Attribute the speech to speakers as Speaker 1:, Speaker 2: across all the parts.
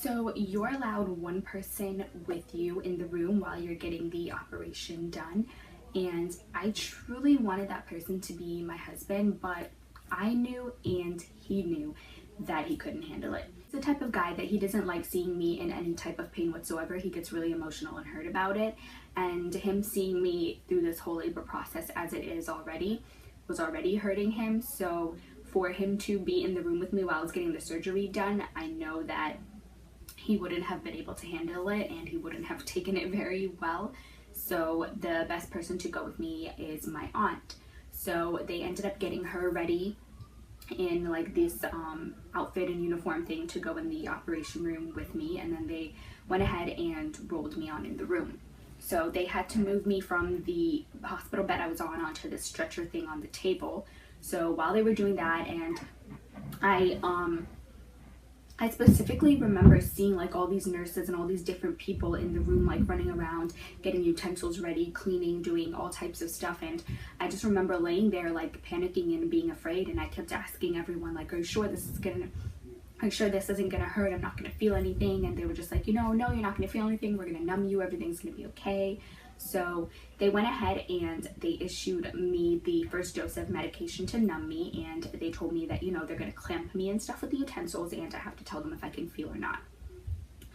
Speaker 1: So you're allowed one person with you in the room while you're getting the operation done. And I truly wanted that person to be my husband, but I knew and he knew that he couldn't handle it. He's the type of guy that he doesn't like seeing me in any type of pain whatsoever. He gets really emotional and hurt about it. And him seeing me through this whole labor process as it is already was already hurting him. So for him to be in the room with me while I was getting the surgery done, I know that he wouldn't have been able to handle it and he wouldn't have taken it very well. So the best person to go with me is my aunt. So they ended up getting her ready in like this outfit and uniform thing to go in the operation room with me, and then they went ahead and rolled me on in the room. So they had to move me from the hospital bed I was on onto this stretcher thing on the table. So while they were doing that, and I specifically remember seeing like all these nurses and all these different people in the room, like running around, getting utensils ready, cleaning, doing all types of stuff. And I just remember laying there like panicking and being afraid. And I kept asking everyone, like, are you sure this isn't gonna hurt? I'm not gonna feel anything. And they were just like, no, you're not gonna feel anything. We're gonna numb you. Everything's gonna be okay. So they went ahead and they issued me the first dose of medication to numb me, and they told me that, they're going to clamp me and stuff with the utensils, and I have to tell them if I can feel or not.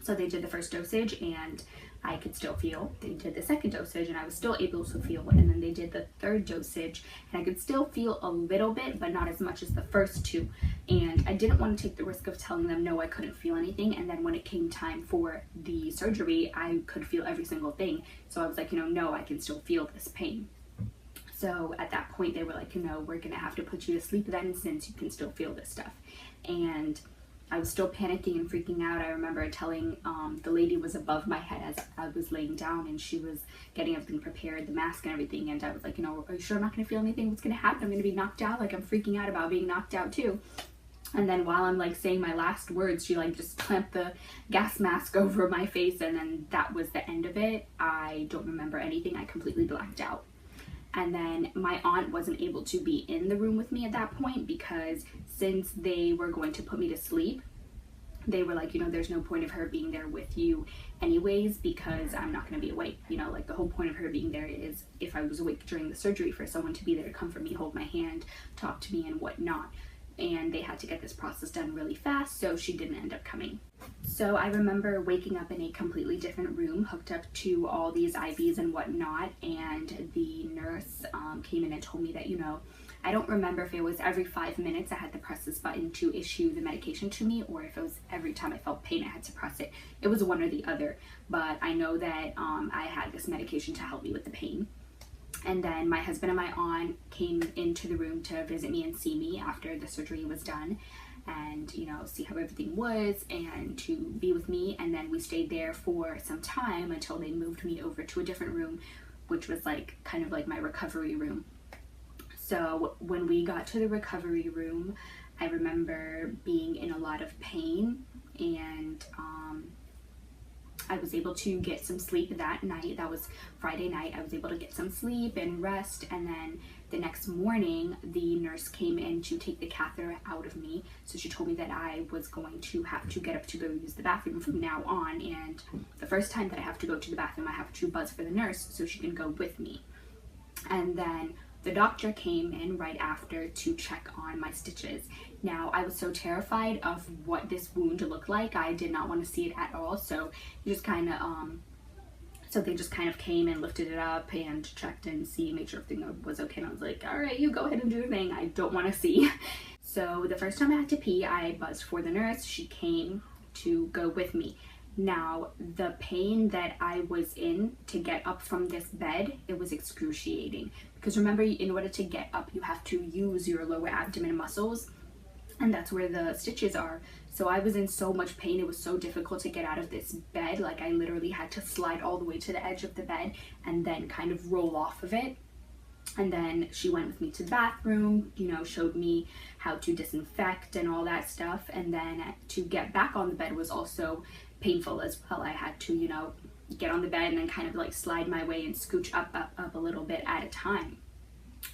Speaker 1: So they did the first dosage and I could still feel. They did the second dosage and I was still able to feel. And then they did the third dosage and I could still feel a little bit, but not as much as the first two. And I didn't want to take the risk of telling them no, I couldn't feel anything. And then when it came time for the surgery, I could feel every single thing. So I was like, no, I can still feel this pain. So at that point they were like, we're going to have to put you to sleep then since you can still feel this stuff. And I was still panicking and freaking out. I remember telling the lady was above my head as I was laying down, and she was getting everything prepared, the mask and everything. And I was like, are you sure I'm not going to feel anything? What's going to happen? I'm going to be knocked out? Like, I'm freaking out about being knocked out too. And then while I'm like saying my last words, she like just clamped the gas mask over my face, and then that was the end of it. I don't remember anything. I completely blacked out. And then my aunt wasn't able to be in the room with me at that point because since they were going to put me to sleep, they were like, there's no point of her being there with you anyways because I'm not going to be awake. Like the whole point of her being there is if I was awake during the surgery for someone to be there to comfort me, hold my hand, talk to me and whatnot. And they had to get this process done really fast, so she didn't end up coming. So I remember waking up in a completely different room, hooked up to all these IVs and whatnot, and the nurse came in and told me that, I don't remember if it was every 5 minutes I had to press this button to issue the medication to me, or if it was every time I felt pain I had to press it. It was one or the other, but I know that I had this medication to help me with the pain. And then my husband and my aunt came into the room to visit me and see me after the surgery was done and, see how everything was and to be with me. And then we stayed there for some time until they moved me over to a different room, which was like kind of like my recovery room. So when we got to the recovery room, I remember being in a lot of pain, and I was able to get some sleep that night. That was Friday night. I was able to get some sleep and rest, and then the next morning the nurse came in to take the catheter out of me. So she told me that I was going to have to get up to go use the bathroom from now on, and the first time that I have to go to the bathroom I have to buzz for the nurse so she can go with me. And then the doctor came in right after to check on my stitches. Now, I was so terrified of what this wound looked like. I did not want to see it at all. So they just kind of came and lifted it up and checked and made sure everything was okay. And I was like, all right, you go ahead and do your thing. I don't want to see. So the first time I had to pee, I buzzed for the nurse. She came to go with me. Now, the pain that I was in to get up from this bed, it was excruciating. Because remember, in order to get up, you have to use your lower abdomen muscles, and that's where the stitches are. So I was in so much pain. It was so difficult to get out of this bed. Like, I literally had to slide all the way to the edge of the bed and then kind of roll off of it. And then she went with me to the bathroom, showed me how to disinfect and all that stuff. And then to get back on the bed was also painful as well. I had to, get on the bed and then kind of like slide my way and scooch up a little bit at a time.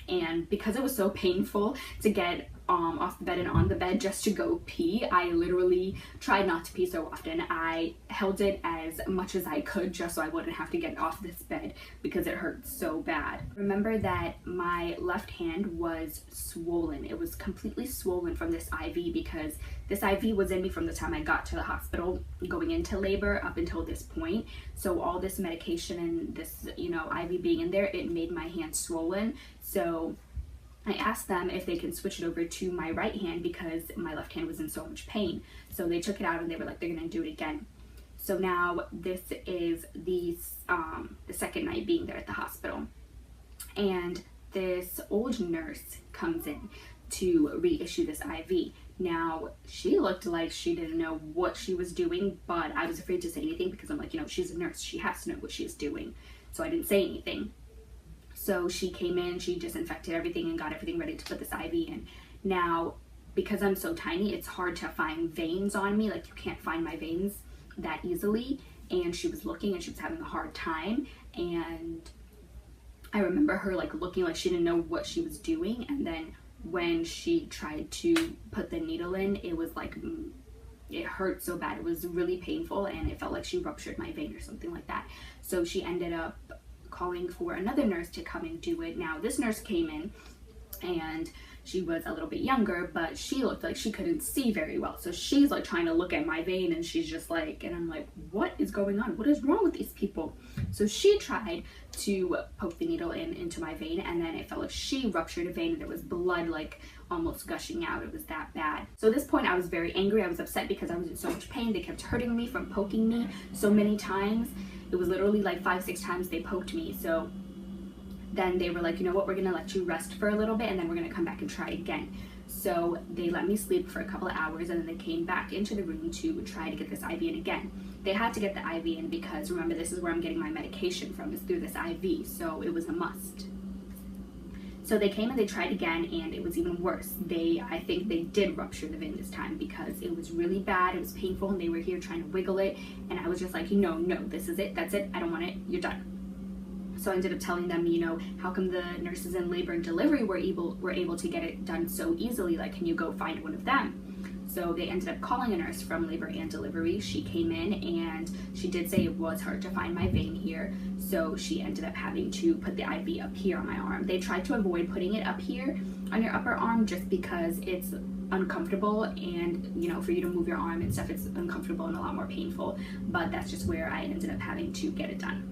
Speaker 1: And because it was so painful to get off the bed and on the bed just to go pee, I literally tried not to pee so often. I held it as much as I could just so I wouldn't have to get off this bed because it hurt so bad. Remember that my left hand was swollen. It was completely swollen from this IV because this IV was in me from the time I got to the hospital going into labor up until this point. So all this medication and this, IV being in there, it made my hand swollen. So I asked them if they can switch it over to my right hand because my left hand was in so much pain. So they took it out and they were like, they're gonna do it again. So now this is the second night being there at the hospital. And this old nurse comes in to reissue this IV. Now, she looked like she didn't know what she was doing, but I was afraid to say anything because I'm like, she's a nurse. She has to know what she's doing. So I didn't say anything. So she came in, she disinfected everything and got everything ready to put this IV in. Now, because I'm so tiny, it's hard to find veins on me. Like, you can't find my veins that easily. And she was looking and she was having a hard time. And I remember her like looking like she didn't know what she was doing. And then when she tried to put the needle in, it was like, it hurt so bad. It was really painful and it felt like she ruptured my vein or something like that. So she ended up calling for another nurse to come and do it. Now, this nurse came in and she was a little bit younger, but she looked like she couldn't see very well. So she's like trying to look at my vein and she's just like, and I'm like, what is going on? What is wrong with these people? So she tried to poke the needle into my vein and then it felt like she ruptured a vein and there was blood like almost gushing out. It was that bad. So at this point I was very angry. I was upset because I was in so much pain. They kept hurting me from poking me so many times. It was literally like 5-6 times they poked me. So then they were like, you know what, we're gonna let you rest for a little bit and then we're gonna come back and try again. So they let me sleep for a couple of hours and then they came back into the room to try to get this IV in again. They had to get the IV in because remember, this is where I'm getting my medication from, is through this IV, so it was a must. So they came and they tried again and it was even worse. I think they did rupture the vein this time because it was really bad, it was painful, and they were here trying to wiggle it and I was just like, no, this is it, that's it, I don't want it, you're done. So I ended up telling them, how come the nurses in labor and delivery were able to get it done so easily? Like, can you go find one of them? So they ended up calling a nurse from labor and delivery. She came in and she did say it was hard to find my vein here. So she ended up having to put the IV up here on my arm. They tried to avoid putting it up here on your upper arm just because it's uncomfortable and for you to move your arm and stuff, it's uncomfortable and a lot more painful. But that's just where I ended up having to get it done.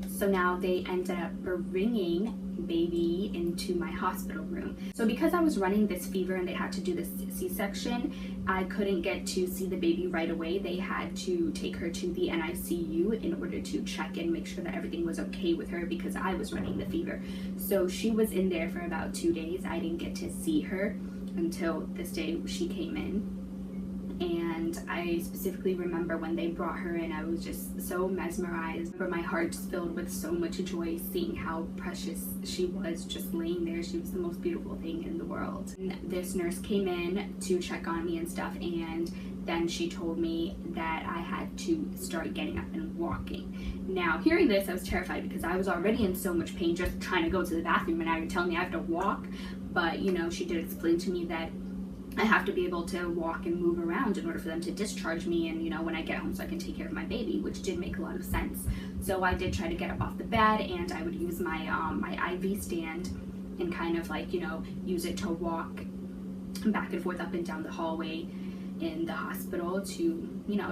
Speaker 1: So now they ended up bringing baby into my hospital room. So because I was running this fever and they had to do this C-section, I couldn't get to see the baby right away. They had to take her to the NICU in order to check and make sure that everything was okay with her because I was running the fever. So she was in there for about 2 days. I didn't get to see her until this day she came in. And I specifically remember when they brought her in, I was just so mesmerized. My heart just filled with so much joy seeing how precious she was just laying there. She was the most beautiful thing in the world. And this nurse came in to check on me and stuff, and then she told me that I had to start getting up and walking. Now, hearing this, I was terrified because I was already in so much pain just trying to go to the bathroom, and now you're telling me I have to walk. But she did explain to me that I have to be able to walk and move around in order for them to discharge me and when I get home so I can take care of my baby, which did make a lot of sense. So I did try to get up off the bed and I would use my my IV stand and kind of like use it to walk back and forth up and down the hallway in the hospital to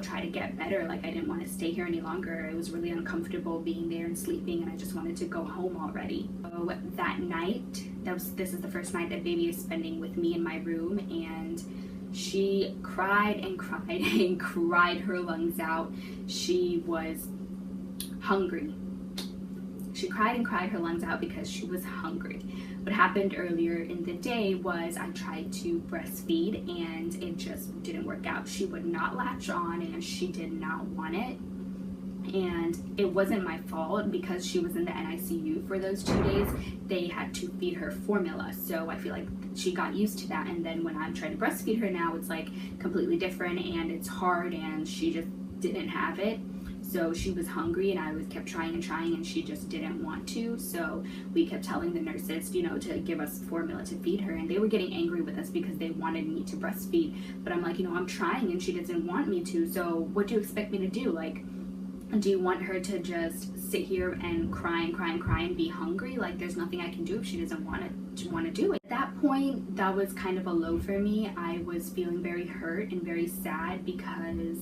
Speaker 1: try to get better. Like, I didn't want to stay here any longer. It was really uncomfortable being there and sleeping and I just wanted to go home already. So that night, this is the first night that baby is spending with me in my room, and she cried and cried and cried her lungs out. She was hungry. She cried and cried her lungs out because she was hungry. What happened earlier in the day was I tried to breastfeed and it just didn't work out. She would not latch on and she did not want it. And it wasn't my fault because she was in the NICU for those 2 days. They had to feed her formula. So I feel like she got used to that. And then when I'm trying to breastfeed her now, it's like completely different and it's hard and she just didn't have it. So she was hungry, and I kept trying and she just didn't want to. So we kept telling the nurses, you know, to give us formula to feed her, and they were getting angry with us because they wanted me to breastfeed. But I'm like, you know, I'm trying and she doesn't want me to. So what do you expect me to do? Like, do you want her to just sit here and cry and be hungry? Like, there's nothing I can do if she doesn't want to do it. At that point, that was kind of a low for me. I was feeling very hurt and very sad because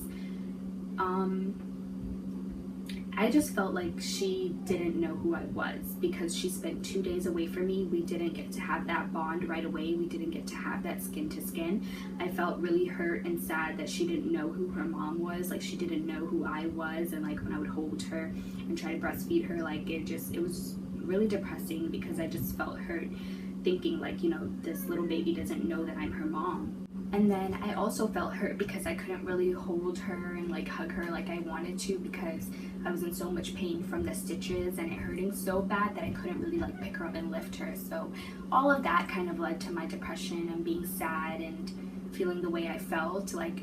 Speaker 1: I just felt like she didn't know who I was because she spent 2 days away from me. We didn't get to have that bond right away. We didn't get to have that skin to skin. I felt really hurt and sad that she didn't know who her mom was. Like, she didn't know who I was. And like, when I would hold her and try to breastfeed her, like, it was really depressing because I just felt hurt thinking like, you know, this little baby doesn't know that I'm her mom. And then I also felt hurt because I couldn't really hold her and like hug her like I wanted to because I was in so much pain from the stitches and it hurting so bad that I couldn't really like pick her up and lift her. So all of that kind of led to my depression and being sad and feeling the way I felt. Like,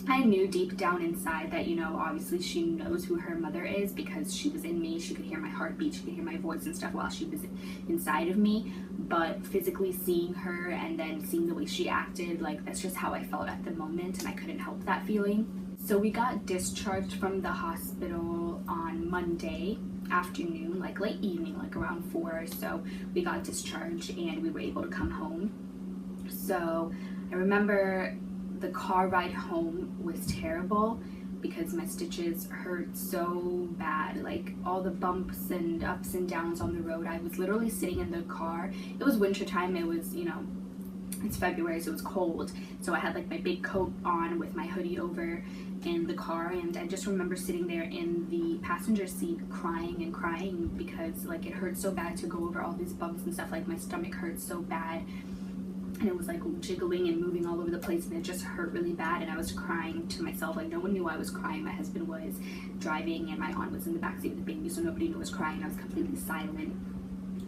Speaker 1: I knew deep down inside that, you know, obviously she knows who her mother is because she was in me. She could hear my heartbeat, she could hear my voice and stuff while she was inside of me. But physically seeing her and then seeing the way she acted, like, that's just how I felt at the moment, and I couldn't help that feeling. So we got discharged from the hospital on Monday afternoon, like late evening, like around 4 or so. We got discharged and we were able to come home. So I remember the car ride home was terrible because my stitches hurt so bad, like all the bumps and ups and downs on the road. I was literally sitting in the car. It was winter time. It was, you know, it's February, so it was cold. So I had like my big coat on with my hoodie over in the car, and I just remember sitting there in the passenger seat crying because like it hurt so bad to go over all these bumps and stuff. Like, my stomach hurt so bad. And it was like jiggling and moving all over the place, and it just hurt really bad. And I was crying to myself. Like, no one knew I was crying. My husband was driving and my aunt was in the backseat with the baby, so nobody knew I was crying. I was completely silent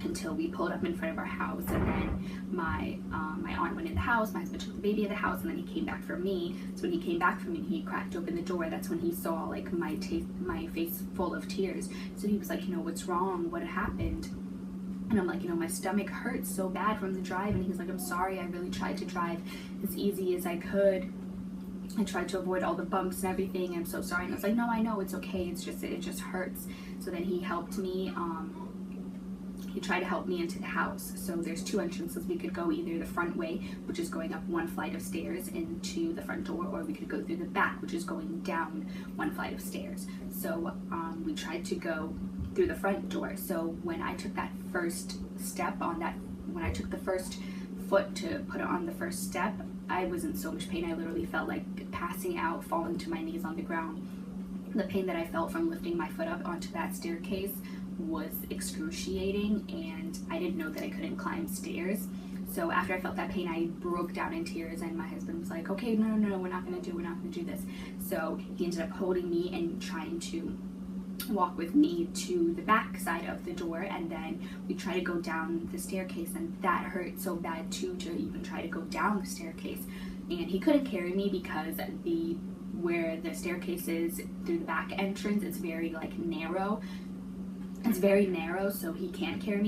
Speaker 1: until we pulled up in front of our house, and then my aunt went in the house, my husband took the baby in the house, and then he came back for me. So when he came back for me, he cracked open the door. That's when he saw like my face full of tears. So he was like, you know, what's wrong? What happened? And I'm like, you know, my stomach hurts so bad from the drive. And he's like, I'm sorry, I really tried to drive as easy as I could. I tried to avoid all the bumps and everything. I'm so sorry. And I was like, no, I know, it's okay. It just hurts. So then he helped me. He tried to help me into the house. So there's 2 entrances. We could go either the front way, which is going up 1 flight of stairs into the front door, or we could go through the back, which is going down 1 flight of stairs. So we tried to go through the front door. So when I took that first step on that, when I took the first foot to put it on the first step, I was in so much pain. I literally felt like passing out, falling to my knees on the ground. The pain that I felt from lifting my foot up onto that staircase was excruciating, and I didn't know that I couldn't climb stairs. So after I felt that pain, I broke down in tears, and my husband was like, okay, no, we're not gonna do this. So he ended up holding me and trying to walk with me to the back side of the door, and then we tried to go down the staircase, and that hurt so bad too, to even try to go down the staircase. And he couldn't carry me because where the staircase is through the back entrance, it's very like narrow. It's very narrow, so he can't carry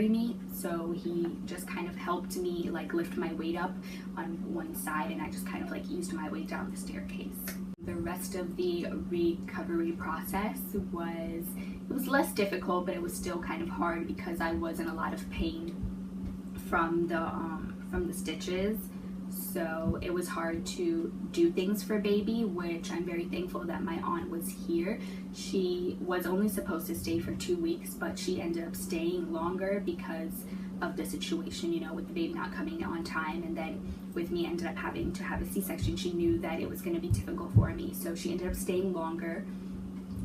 Speaker 1: me. So he just kind of helped me like lift my weight up on one side, and I just kind of like eased my way down the staircase. The rest of the recovery process was less difficult, but it was still kind of hard because I was in a lot of pain from the stitches. So it was hard to do things for baby, which I'm very thankful that my aunt was here. She was only supposed to stay for 2 weeks, but she ended up staying longer because of the situation, you know, with the baby not coming on time, and then with me ended up having to have a C-section. She knew that it was going to be difficult for me, so she ended up staying longer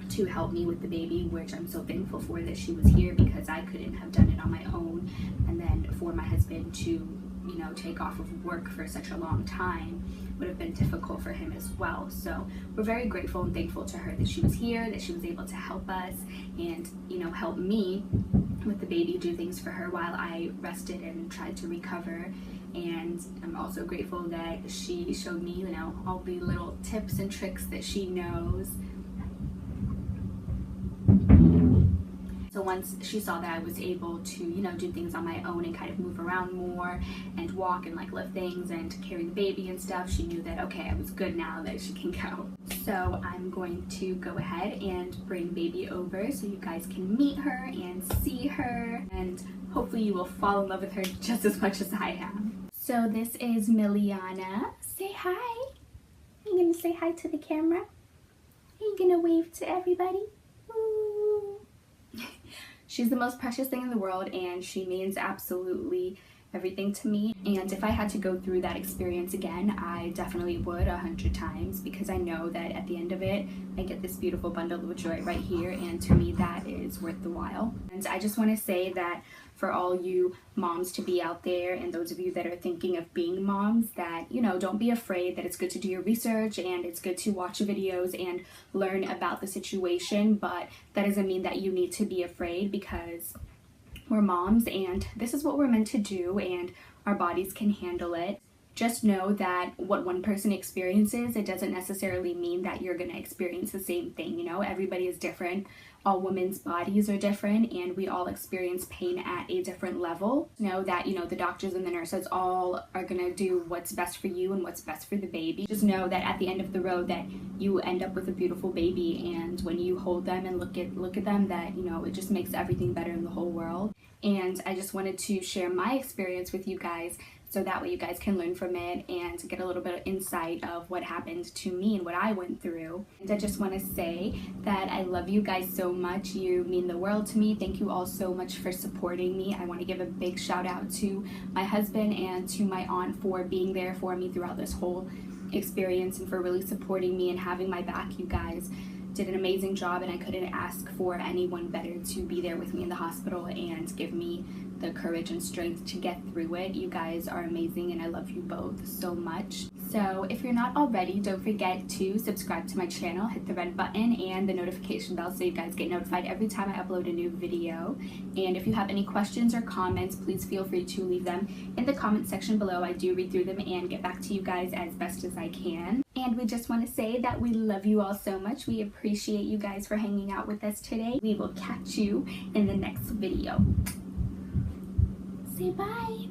Speaker 1: to help me with the baby, which I'm so thankful for that she was here, because I couldn't have done it on my own. And then for my husband to, you know, take off of work for such a long time would have been difficult for him as well. So we're very grateful and thankful to her that she was here, that she was able to help us and, you know, help me with the baby, do things for her while I rested and tried to recover. And I'm also grateful that she showed me, you know, all the little tips and tricks that she knows once she saw that I was able to, you know, do things on my own and kind of move around more and walk and like lift things and carry the baby and stuff, she knew that, okay, I was good now, that she can go. So I'm going to go ahead and bring baby over so you guys can meet her and see her, and hopefully you will fall in love with her just as much as I have. So this is Miliana. Say hi. Are you gonna say hi to the camera? Are you gonna wave to everybody? Ooh. She's the most precious thing in the world, and she means absolutely everything to me. And if I had to go through that experience again, I definitely would 100 times, because I know that at the end of it, I get this beautiful bundle of joy right here, and to me that is worth the while. And I just want to say that for all you moms to be out there, and those of you that are thinking of being moms, that, you know, don't be afraid, that it's good to do your research and it's good to watch videos and learn about the situation, but that doesn't mean that you need to be afraid, because we're moms and this is what we're meant to do, and our bodies can handle it. Just know that what one person experiences, it doesn't necessarily mean that you're gonna experience the same thing. You know, everybody is different. All women's bodies are different, and we all experience pain at a different level. Know that, you know, the doctors and the nurses all are gonna do what's best for you and what's best for the baby. Just know that at the end of the road that you end up with a beautiful baby, and when you hold them and look at them, that, you know, it just makes everything better in the whole world. And I just wanted to share my experience with you guys, so that way you guys can learn from it and get a little bit of insight of what happened to me and what I went through. And I just want to say that I love you guys so much. You mean the world to me. Thank you all so much for supporting me. I want to give a big shout out to my husband and to my aunt for being there for me throughout this whole experience, and for really supporting me and having my back. You guys did an amazing job, and I couldn't ask for anyone better to be there with me in the hospital and give me the courage and strength to get through it. You guys are amazing, and I love you both so much. So if you're not already, don't forget to subscribe to my channel, hit the red button and the notification bell so you guys get notified every time I upload a new video. And if you have any questions or comments, please feel free to leave them in the comment section below. I do read through them and get back to you guys as best as I can. And we just want to say that we love you all so much. We appreciate you guys for hanging out with us today. We will catch you in the next video. Say bye.